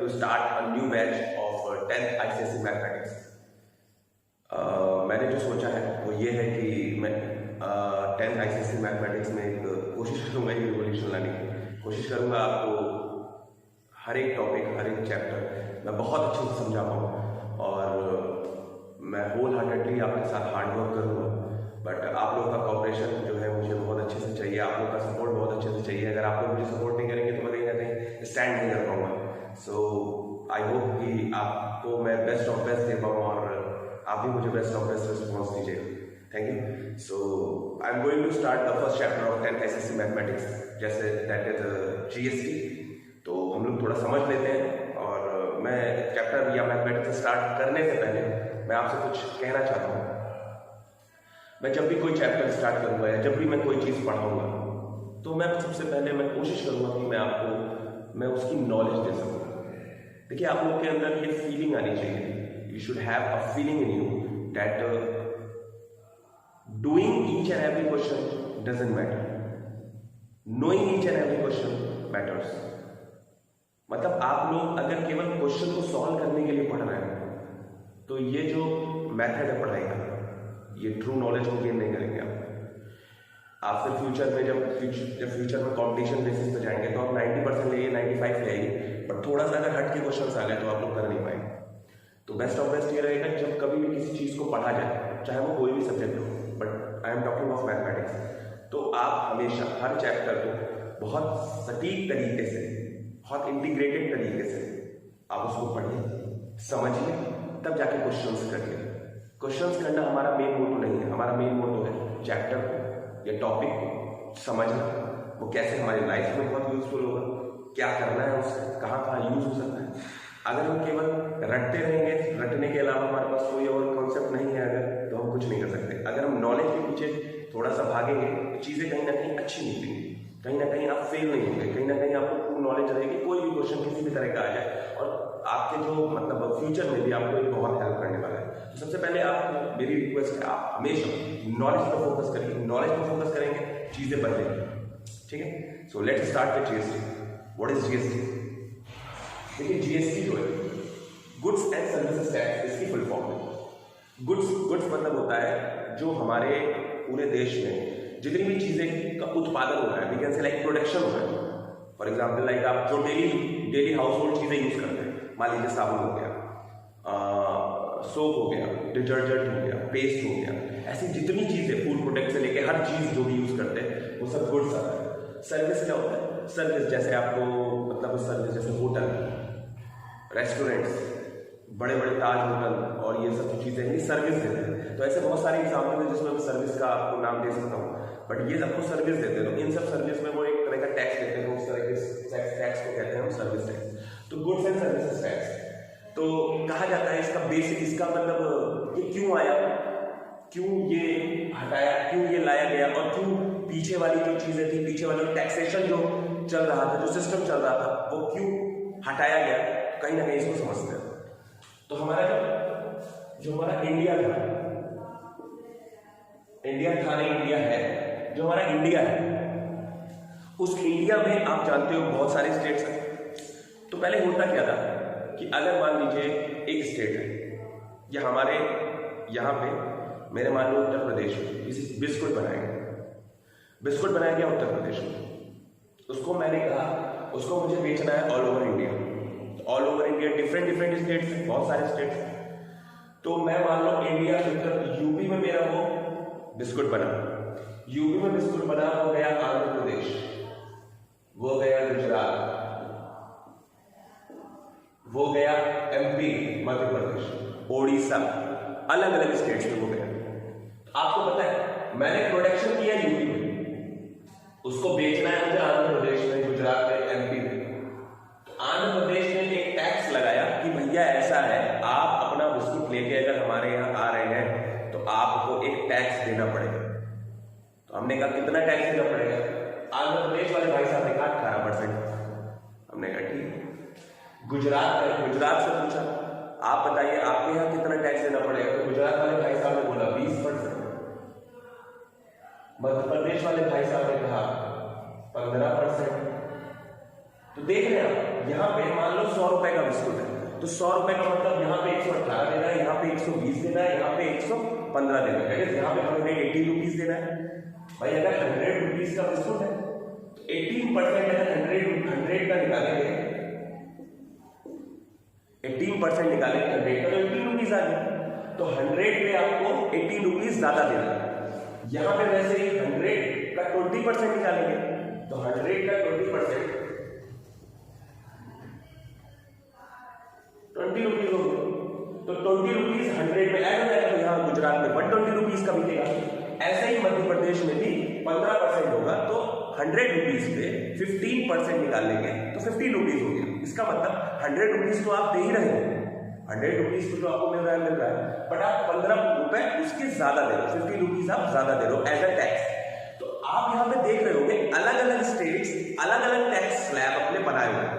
to start a new batch of 10th ICSE mathematics. मैंने जो सोचा है वो ये है कि मैं 10th ICSE मैथमेटिक्स में एक कोशिश करूँगा, एक रिवोल्यूशन लाने की कोशिश करूँगा। आपको हर एक टॉपिक, हर एक चैप्टर मैं बहुत अच्छे से समझा पाऊँ और मैं होल हार्टेडली आपके साथ हार्ड वर्क करूँगा। बट आप लोगों का कॉपरेशन जो है मुझे बहुत अच्छे से चाहिए, आप लोगों का सपोर्ट बहुत अच्छे से चाहिए। अगर आप लोग मुझे सपोर्ट नहीं करेंगे तो मैं कहीं ना कहीं स्टैंड नहीं कर पाऊंगा। सो आई होप कि आपको मैं बेस्ट ऑफ बेस्ट दे पाऊँ और आप भी मुझे बेस्ट ऑफ बेस्ट रिस्पॉन्स दीजिएगा। Thank you. So I am going to start the first chapter of 10th ICSE mathematics, जैसे दैट इज GST। तो हम लोग थोड़ा समझ लेते हैं और मैं चैप्टर या मैथमेटिक्स स्टार्ट करने से पहले मैं आपसे कुछ कहना चाहता हूँ। मैं जब भी कोई चैप्टर स्टार्ट करूँगा या जब भी मैं कोई चीज़ पढ़ाऊँगा तो मैं सबसे पहले मैं कोशिश करूँगा कि मैं उसकी नॉलेज दे सकूँ। देखिए, आप लोग के अंदर ये फीलिंग आनी चाहिए। You should have a feeling in you that doing each and every question doesn't matter, knowing each and every question matters. मतलब आप लोग अगर केवल क्वेश्चन को सॉल्व करने के लिए पढ़ रहे हैं तो ये जो मेथड है पढ़ाई का, ये ट्रू नॉलेज को गेन नहीं करेंगे आप फिर फ्यूचर में जब फ्यूचर में कॉम्पिटिशन बेसिस पे जाएंगे तो आप 90% ले 95 ले आएंगे, बट थोड़ा सा अगर हट के क्वेश्चन आ गए तो आप लोग कर नहीं पाएंगे। तो बेस्ट ऑफ बेस्ट ये रहेगा जब कभी भी किसी चीज़ को पढ़ा जाए, चाहे वो कोई भी सब्जेक्ट हो, but I am talking of mathematics, तो आप हमेशा हर चैप्टर को बहुत सटीक तरीके से, बहुत इंटीग्रेटेड तरीके से आप उसको पढ़िए, समझिए, तब जाके क्वेश्चंस करिए। क्वेश्चंस करना हमारा मेन मोटो नहीं है। हमारा मेन मोटो है चैप्टर को या टॉपिक को समझना, वो कैसे हमारी लाइफ में बहुत यूजफुल होगा, क्या करना है उससे, कहाँ कहाँ यूज हो सकता है। अगर हम केवल रटते रहेंगे, रटने के अलावा हमारे पास कोई और कॉन्सेप्ट नहीं है अगर, तो हम कुछ नहीं कर सकते। अगर हम नॉलेज के पीछे थोड़ा सा भागेंगे तो चीज़ें कहीं ना कहीं अच्छी निकलेंगी, कहीं ना कहीं आप फेल नहीं होंगे, कहीं ना कहीं आपको ट्रू नॉलेज रहेगी। कोई भी क्वेश्चन किसी भी तरह का आ जाए और आपके जो मतलब फ्यूचर में भी आपको एक बहुत हेल्प करने वाला है। तो सबसे पहले आपको मेरी रिक्वेस्ट है, आप हमेशा नॉलेज पर फोकस करिए। नॉलेज पर फोकस करेंगे, चीज़ें बदलेंगी। ठीक है। So let's start with GST। What is GST? देखिए, GST जो है गुड्स एंड सर्विसेज टैक्स, इसकी फुल फॉर्म है। गुड्स मतलब होता है जो हमारे पूरे देश में जितनी भी चीज़ें का उत्पादन हो रहा है, we can say like production हो रहा है। फॉर एग्जाम्पल लाइक आप जो डेली हाउस होल्ड चीज़ें यूज करते हैं, मान लीजिए साबुन हो गया, सोप हो गया, डिटर्जेंट हो गया, पेस्ट हो गया, ऐसी जितनी चीज़ें फूड प्रोडक्ट से लेके हर चीज़ जो भी यूज करते हैं वो सब गुड्स आता है। सर्विस क्या होता है? सर्विस जैसे आपको मतलब सर्विस जैसे होटल, रेस्टोरेंट्स, बड़े बड़े ताज होटल और ये सब चीज़ें ये सर्विस देते हैं। तो ऐसे बहुत सारे एग्जाम्पल हैं जिसमें मैं सर्विस का आपको नाम दे सकता हूँ, बट ये आपको सर्विस देते हैं। तो इन सब सर्विस में वो एक तरह का टैक्स देते हैं, उस तरह के टैक्स को कहते हैं हम सर्विस टैक्स। तो गुड्स एंड सर्विसेज टैक्स तो कहा जाता है इसका बेसिक, इसका मतलब ये क्यों आया, क्यों ये हटाया, क्यों ये लाया गया और क्यों पीछे वाली जो चीज़ें थी, पीछे वाला टैक्सेशन जो चल रहा था, जो सिस्टम चल रहा था, वो क्यों हटाया गया, कहीं ना कहीं इसको समझते हैं। तो हमारा जो हमारा इंडिया था नहीं, इंडिया है, जो हमारा इंडिया है, उस इंडिया में आप जानते हो बहुत सारे स्टेट्स हैं। तो पहले होता क्या था कि अगर मान लीजिए एक स्टेट है या हमारे यहाँ पे मेरे मान लो उत्तर प्रदेश में किसी बिस्कुट बनाया गया उत्तर प्रदेश में, उसको मैंने कहा उसको मुझे बेचना है all over India. All over India different states हैं, बहुत सारे स्टेट्स हैं। तो मैं मान लो इंडिया उत्तर यूपी में मेरा वो बिस्कुट बना, यूपी में बिस्कुट बना, वो गया आंध्र प्रदेश, वो गया गुजरात, वो गया MP मध्य प्रदेश, ओडिशा, अलग अलग स्टेट्स में वो गया। आपको पता है मैंने प्रोडक्शन किया यूपी में, उसको बेचना है मुझे आंध्र प्रदेश में, गुजरात में, MP में। तो आंध्र प्रदेश ने एक टैक्स लगाया कि भैया ऐसा है, आप अपना बिस्कुट लेके अगर हमारे यहाँ आ रहे हैं तो आपको एक टैक्स देना पड़ेगा। तो हमने कहा कितना टैक्स देना पड़ेगा? आंध्र प्रदेश वाले भाई साहब ने कहा 18%। हमने कहा ठीक है। गुजरात से पूछा आप बताइए आपके यहाँ कितना टैक्स देना पड़ेगा? तो गुजरात वाले भाई साहब ने बोला 20%। मध्य प्रदेश वाले भाई साहब ने कहा 15%। तो देख रहे हैं आप, यहाँ पे मान लो 100 रुपए का बिस्कुट है, तो 100 रुपए का मतलब यहाँ पे 118 देना है, यहाँ पे 120 देना है, यहाँ पे 115 देना है, यहाँ पे 180 रुपीज देना है। भाई अगर 100 रुपीज का बिस्कुट है, 18% अगर 100 का निकालेंगे, 18% निकालेंगे 100 का, तो 18 रुपीज आ गया। तो 100 पे आपको 18 रुपीज ज्यादा देना है। यहाँ पे वैसे ही 100 का 20% निकालेंगे, तो 100 का 20% 20 रुपीज हो गया। तो 20 रुपीज 100 में ऐड हो जाएगा, तो यहाँ गुजरात में 120 रुपीज का बिकेगा। ऐसे ही मध्य प्रदेश में भी 15% होगा, तो 100 रुपीज पे 15% निकाल लेंगे तो 15 रुपीज हो गया। इसका मतलब 100 रुपीज तो आप दे ही रहे हो, 100 रुपीज तो आपको मिल रहा है, बट आप 15 रुपए उसके ज्यादा दे रहे हो, 50 रुपीज आप ज्यादा दे रहे हो एज अ टैक्स। तो आप यहाँ पे देख रहे होंगे अलग अलग स्टेट्स अलग अलग टैक्स स्लैब अपने बनाए हुए हैं।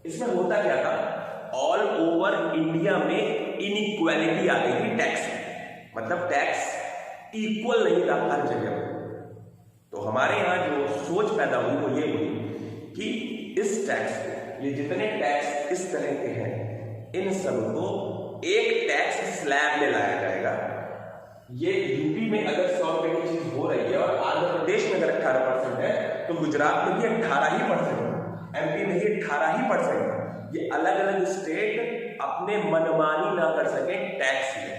इसमें होता क्या था, ऑल ओवर इंडिया में इनइक्वालिटी आ गई थी टैक्स, मतलब टैक्स इक्वल नहीं था हर जगह। तो हमारे यहाँ जो सोच पैदा हुई वो ये हुई कि इस टैक्स को, ये जितने टैक्स इस तरह के हैं, इन सबको एक टैक्स स्लैब में लाया जाएगा। ये यूपी में अगर 100 रुपए की चीज हो रही है और आंध्र प्रदेश में अगर 18% है, तो गुजरात में भी 18 ही परसेंट है, एमपी में भी 18 ही परसेंट है। ये अलग अलग स्टेट अपने मनमानी ना कर सके टैक्स में।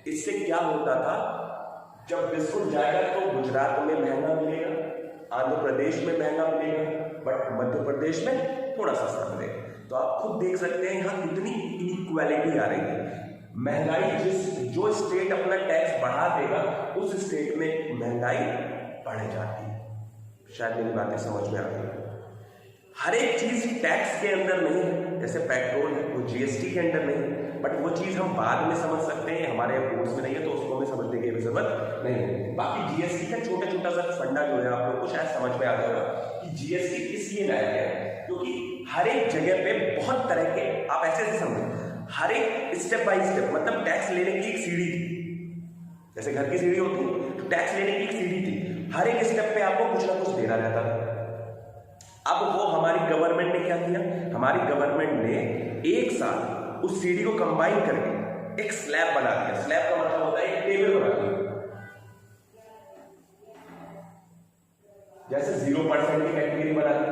इससे क्या होता था, जब बिस्कुट जाएगा तो गुजरात में महंगा मिलेगा, आंध्र प्रदेश में महंगा मिलेगा, बट मध्य प्रदेश में थोड़ा सस्ता मिलेगा। तो आप खुद देख सकते हैं यहाँ कितनी इनइक्वालिटी आ रही है। महंगाई जो स्टेट अपना टैक्स बढ़ा देगा, उस स्टेट में महंगाई बढ़ जाती है। शायद मेरी बातें समझ में आ गई। हर एक चीज टैक्स के अंदर नहीं है, जैसे पेट्रोल है वो जीएसटी के अंदर नहीं है, बट वो चीज हम बाद में समझ सकते हैं, हमारे कोर्स में नहीं है तो उसको हमें समझने की जरूरत नहीं है। बाकी जीएसटी का छोटा छोटा सा फंडा जो है आप लोग को शायद समझ में आ जाएगा कि जीएसटी इसलिए लाया गया है क्योंकि हर एक जगह पे बहुत तरह के, आप ऐसे समझें, हर एक स्टेप बाय स्टेप, मतलब टैक्स लेने की एक सीढ़ी थी, जैसे घर की सीढ़ी होती है, तो टैक्स लेने की एक सीढ़ी थी, हर एक स्टेप पे आपको कुछ ना कुछ देना रहता था। अब वो हमारी गवर्नमेंट ने क्या किया, हमारी गवर्नमेंट ने एक साथ उस सीढ़ी को कंबाइन करके एक स्लैब बना दिया। स्लैब का मतलब होता है एक टेबल बना दिया। जैसे 0% की कैटेगरी बना दी,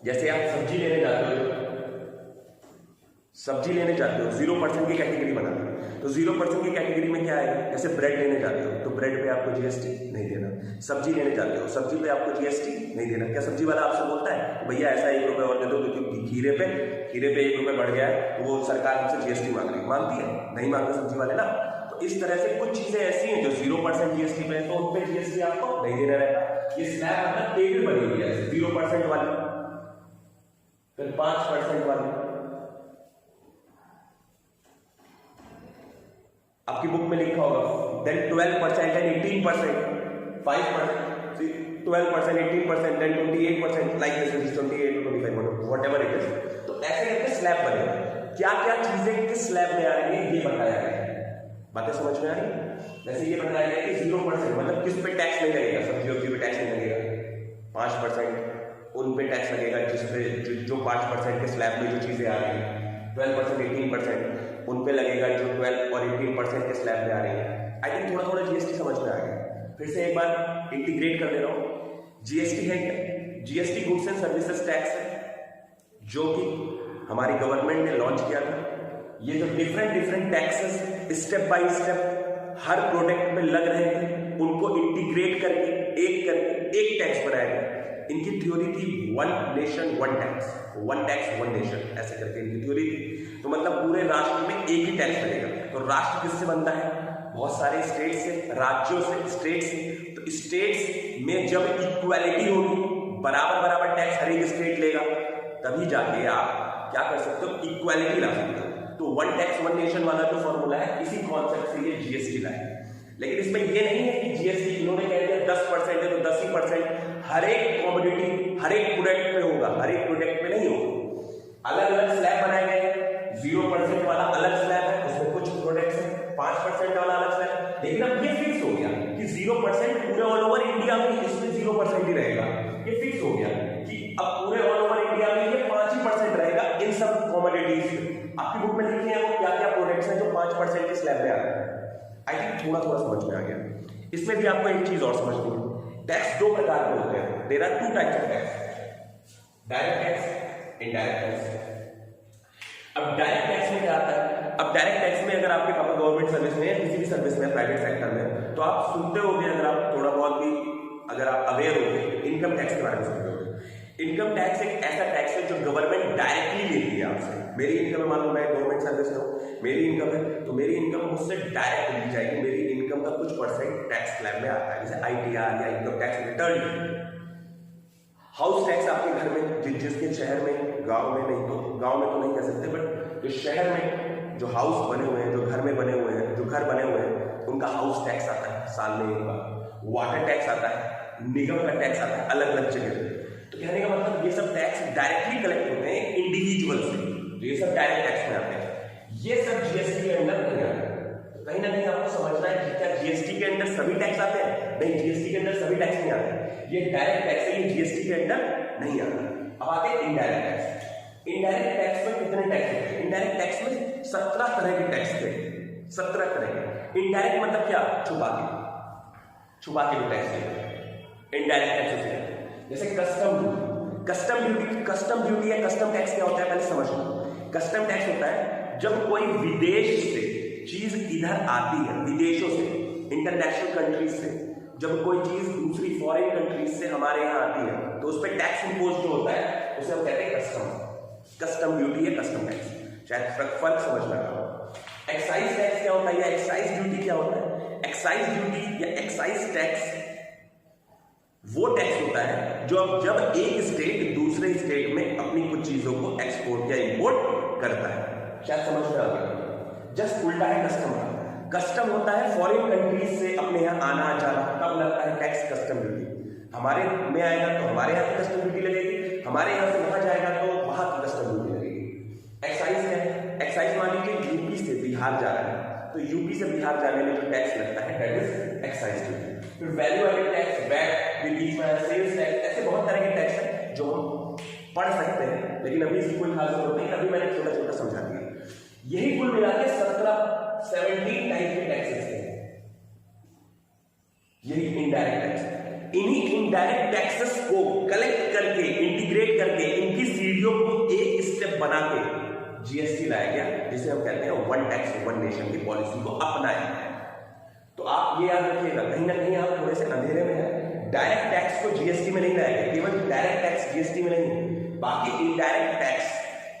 जैसे आप सब्जी लेने जाते हो 0% की कैटेगरी बना दी, तो 0% की कैटेगरी में क्या आएगा, जैसे ब्रेड लेने जाते हो तो ब्रेड पे आपको जीएसटी नहीं देना, सब्जी लेने जाते हो सब्जी पे आपको जीएसटी नहीं देना। क्या सब्जी वाला आपसे बोलता है भैया ऐसा 1 रुपए और दे दो क्योंकि खीरे पे 1 रुपए बढ़ गया है, तो वो सरकार हमसे जीएसटी मांगती है, नहीं मांगते सब्जी वाले ना। तो इस तरह से कुछ चीजें ऐसी हैं जो 0% जीएसटी पे है, तो उन पे जीएसटी आपको नहीं देना रहता। ये स्लैब मतलब टेबल बनी हुई है, 0% वाली, फिर 5% वाली। आपकी बुक में लिखा होगा, then 12% and 18%, 5%, 12%, 18%, then 28%, like this, 28 to 25, whatever it is. तो ऐसे करके स्लैब बनेगा। क्या क्या चीजें किस स्लैब में आ रही है ये बताया गया है। बातें समझ में आ रही है? जैसे ये बताया गया कि 0% मतलब किस पे टैक्स नहीं लगेगा, सब्जी वब्जी पे टैक्स नहीं लगेगा, 5% उन पे टैक्स लगेगा जिसपे जो 5% के स्लैब में जो चीजें आ रही है, 12%, 18% उन पे लगेगा जो 12 और 18% के स्लैब में आ रही है। आई थिंक थोड़ा थोड़ा जीएसटी समझ में आ गया। फिर से एक बार इंटीग्रेट कर दे रहा हूँ। जीएसटी है क्या? GST goods and services tax है, जो कि हमारी गवर्नमेंट ने लॉन्च किया था। ये जो different taxes step by step her product में लग रहे थे, उनको इंटीग्रेट करके एक टैक्स बनाया गया। इनकी थ्योरी थी 1 नेशन 1 टैक्स, 1 टैक्स 1 नेशन, ऐसे करके इनकी थ्योरी थी। तो मतलब पूरे राष्ट्र में एक ही टैक्स लगेगा। तो राष्ट्र किससे बनता है? बहुत सारे स्टेट से, राज्यों से, स्टेट से। तो स्टेट्स में जब इक्वालिटी होगी, बराबर टैक्स हर एक स्टेट लेगा, तभी जाके आप क्या कर सकते हो, इक्वालिटी ला सकते हो। तो 1 टैक्स 1 नेशन वाला जो फॉर्मूला है, इसी कॉन्सेप्ट से ये जीएसटी लाए। लेकिन इसमें ये नहीं है कि जीएसटी इन्होंने कह दिया 10% है तो 10 ही परसेंट हर एक कॉमोडिटी हर एक प्रोडक्ट पे होगा, हर एक प्रोडक्ट पे नहीं होगा। अलग अलग स्लैब बनाए गए हैं। 0% वाला अलग स्लैब है, उसमें कुछ प्रोडक्ट्स है, 5% वाला अलग स्लैब। लेकिन अब ये फिक्स हो गया कि 0% पूरे ऑल ओवर इंडिया में इसमें 0% ही रहेगा। ये फिक्स हो गया कि अब पूरे ऑल ओवर इंडिया में ये 5% रहेगा इन सब कमोडिटीज, आपकी बुक में लिखे हैं वो क्या क्या प्रोडक्ट्स हैं जो 5% के स्लैब में आ रहे हैं। आई थिंक थोड़ा थोड़ा समझ में आ गया। इसमें भी आपको एक चीज और समझनी है, टैक्स दो प्रकार के होते हैं। There are 2 types of tax, direct tax, indirect tax. अब डायरेक्ट टैक्स में क्या आता है? अब डायरेक्ट टैक्स में अगर आपके पापा गवर्नमेंट सर्विस में है, किसी भी सर्विस में, प्राइवेट सेक्टर में, तो आप सुनते होंगे, अगर आप थोड़ा बहुत भी अगर आप अवेयर होंगे, इनकम टैक्स के बारे में सुनते होंगे। इनकम टैक्स एक ऐसा टैक्स है जो गवर्नमेंट डायरेक्टली लेती है आपसे। मेरी इनकम है, मान लो मैं गवर्नमेंट सर्विस में हूँ, मेरी इनकम है, तो मेरी इनकम मुझसे डायरेक्ट ली जाएगी। मेरी इनकम का कुछ परसेंट टैक्स स्लैब में आता है, जैसे ITR या income tax return. House tax आपके घर में, जिसके शहर में, गांव में नहीं, तो गांव में तो नहीं कह सकते, बट जो शहर में जो हाउस बने हुए हैं, जो घर में बने हुए हैं, जो घर बने हुए हैं, उनका हाउस टैक्स आता है साल में एक बार। वाटर टैक्स आता है, निगम का टैक्स आता है अलग अलग जगह। तो कहने का मतलब ये सब टैक्स डायरेक्टली कलेक्ट होते हैं इंडिविजुअल से, तो ये सब डायरेक्ट टैक्स में आते हैं। ये सब GST के अंदर नहीं आते। तो कहीं ना कहीं आपको समझना है कि क्या GST के अंदर सभी टैक्स आते हैं? नहीं, GST के अंदर सभी टैक्स नहीं आते। ये डायरेक्ट टैक्स है, ये GST के अंदर नहीं आता। अब आते हैं इनडायरेक्ट टैक्स। इनडायरेक्ट टैक्स में कितने टैक्स होते हैं? इनडायरेक्ट टैक्स में 17 तरह के टैक्स थे, 17 तरह के। इनडायरेक्ट मतलब क्या? छुपा के जो टैक्स है इनडायरेक्ट टैक्स होते हैं। जैसे कस्टम ड्यूटी या कस्टम टैक्स क्या होता है पहले समझ लो। कस्टम टैक्स होता है जब कोई विदेश से चीज इधर आती है, विदेशों से, इंटरनेशनल कंट्रीज से, जब कोई चीज दूसरी फॉरेन कंट्रीज से हमारे यहाँ आती है तो उस पर टैक्स इंपोज जो होता है उसे हम कहते हैं कस्टम ड्यूटी या कस्टम टैक्स। शायद फर्क समझ में आ रहा हो। एक्साइज टैक्स क्या होता है या एक्साइज ड्यूटी क्या होता है? एक्साइज ड्यूटी या एक्साइज टैक्स वो टैक्स होता है जो जब एक स्टेट दूसरे स्टेट में अपनी कुछ चीजों को एक्सपोर्ट या इंपोर्ट करता है। शायद समझ में आ गया। जस्ट उल्टा है कस्टम का। कस्टम होता है फॉरेन कंट्रीज से अपने यहाँ आना जाना, तब लगता है टैक्स कस्टम ड्यूटी। हमारे में आएगा तो हमारे यहाँ की कस्टम ड्यूटी लगेगी, हमारे यहाँ से वहां जाएगा तो वहां की कस्टम ड्यूटी लगेगी। एक्साइज है, एक्साइज मान लीजिए यूपी से बिहार जा रहा है, तो यूपी से बिहार जाने में जो टैक्स लगता है दैट इज एक्साइज ड्यूटी। फिर वैल्यू एडेड टैक्स, वैट, बीच में सेल्स टैक्स, ऐसे बहुत तरह के टैक्स हैं जो हम पढ़ सकते हैं, लेकिन अभी इसकी कोई खास जरूरत नहीं, अभी मैंने छोटा छोटा समझा दिया। यही कुल मिला के 17 टाइप के टैक्सेस हैं। यही इनडायरेक्ट टैक्स। इन्हीं इनडायरेक्ट टैक्सेस को कलेक्ट करके, इंटीग्रेट करके, इनकी सीढ़ियों को एक स्टेप बना के GST लाया गया, जिसे हम कहते हैं वन टैक्स वन नेशन की पॉलिसी को अपनाया। तो आप ये याद रखिएगा, कहीं ना कहीं आप थोड़े से अंधेरे में हैं। डायरेक्ट टैक्स को GST में नहीं लाया गया, केवल डायरेक्ट टैक्स GST में नहीं, बाकी इनडायरेक्ट टैक्स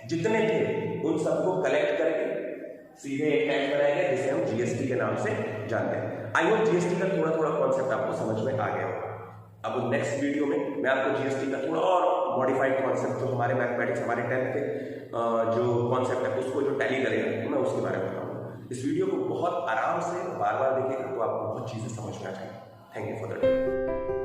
जितने थे उन सबको कलेक्ट करके सीधे एक टैक्स बनाया गया जिसे हम GST के नाम से जानते हैं। आई होप GST का थोड़ा थोड़ा कॉन्सेप्ट आपको समझ में आ गया होगा। अब नेक्स्ट वीडियो में मैं आपको GST का थोड़ा और मॉडिफाइड कॉन्सेप्ट, जो हमारे मैथमेटिक्स, हमारे 10th के जो कॉन्सेप्ट है उसको जो टैली करेगा, मैं उसके बारे में बताऊंगा। इस वीडियो को बहुत आराम से बार बार देखिएगा तो आपको बहुत चीजें समझ में आ जाएगी। Thank you for the